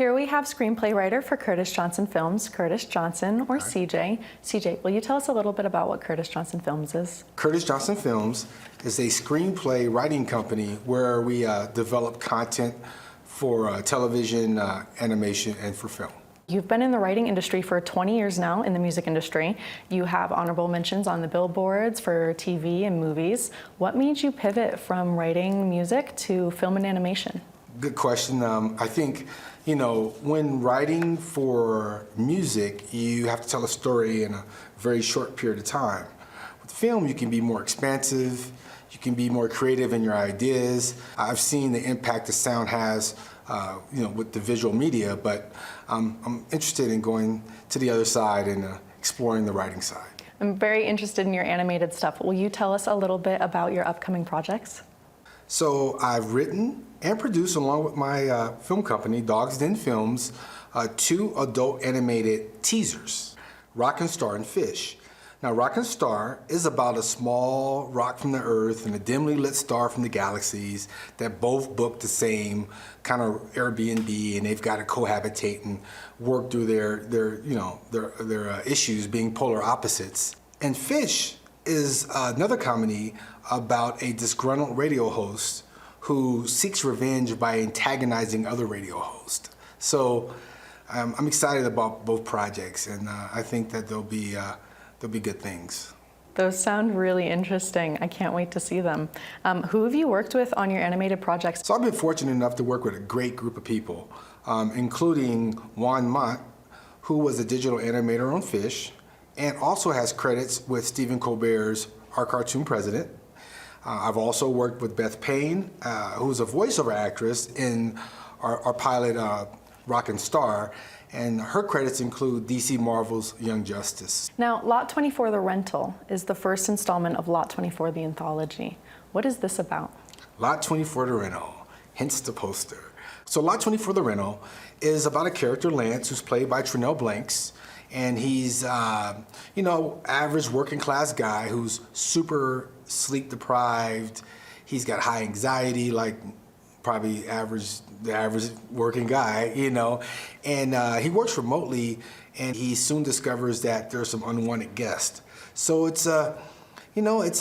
Here we have screenplay writer for Curtis Johnson Films, Curtis Johnson, or CJ. CJ, will you tell us a little bit about what Curtis Johnson Films is? Curtis Johnson Films is a screenplay writing company where we develop content for television, animation, and for film. You've been in the writing industry for 20 years now in the music industry. You have honorable mentions on the billboards for TV and movies. What made you pivot from writing music to film and animation? Good question. I think, when writing for music, you have to tell a story in a very short period of time. With film, you can be more expansive, you can be more creative in your ideas. I've seen the impact the sound has, with the visual media, but I'm interested in going to the other side and exploring the writing side. I'm very interested in your animated stuff. Will you tell us a little bit about your upcoming projects? So I've written and produced, along with my film company, Dogs Den Films, 2 adult animated teasers, Rock and Star and Fish. Now, Rock and Star is about a small rock from the earth and a dimly lit star from the galaxies that both book the same kind of Airbnb, and they've got to cohabitate and work through their issues being polar opposites. And Fish is another comedy about a disgruntled radio host who seeks revenge by antagonizing other radio hosts. So I'm excited about both projects, and I think that they'll be good things. Those sound really interesting. I can't wait to see them. Who have you worked with on your animated projects? So I've been fortunate enough to work with a great group of people, including Juan Mott, who was a digital animator on Fish, and also has credits with Stephen Colbert's Our Cartoon President. I've also worked with Beth Payne, who's a voiceover actress in our pilot Rock and Star, and her credits include DC Marvel's Young Justice. Now, Lot 24 The Rental is the first installment of Lot 24 The Anthology. What is this about? Lot 24 The Rental, hence the poster. So Lot 24 The Rental is about a character, Lance, who's played by Trinell Blanks, and he's, average working class guy who's super sleep deprived. He's got high anxiety, like probably the average working guy, and he works remotely, and he soon discovers that there's some unwanted guests. So it's a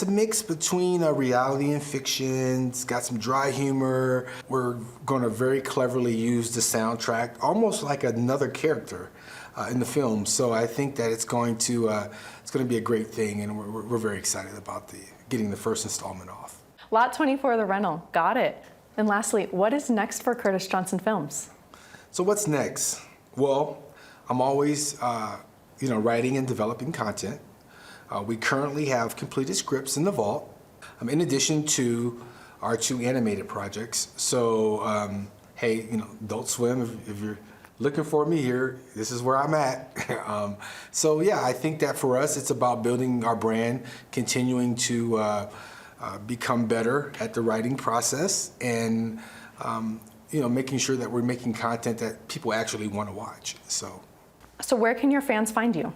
mix between reality and fiction. It's got some dry humor. We're going to very cleverly use the soundtrack, almost like another character in the film. So I think that it's going to be a great thing, and we're very excited about getting the first installment off. Lot 24 The Rental, got it. And lastly, what is next for Curtis Johnson Films? So what's next? Well, I'm always, writing and developing content. We currently have completed scripts in the vault, in addition to our 2 animated projects. So, hey, Adult Swim, if you're looking for me here, this is where I'm at. So yeah, I think that for us, it's about building our brand, continuing to become better at the writing process, and making sure that we're making content that people actually want to watch. So where can your fans find you?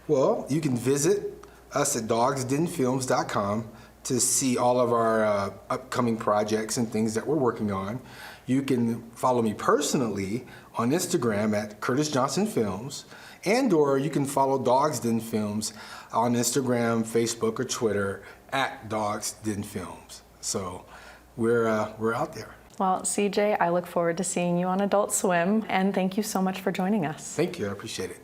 Well, you can visit us at dogsdenfilms.com to see all of our upcoming projects and things that we're working on. You can follow me personally on Instagram at Curtis Johnson Films, or you can follow Dogs Den Films on Instagram, Facebook, or Twitter at Dogs Den Films. So we're out there. Well, CJ, I look forward to seeing you on Adult Swim, and thank you so much for joining us. Thank you, I appreciate it.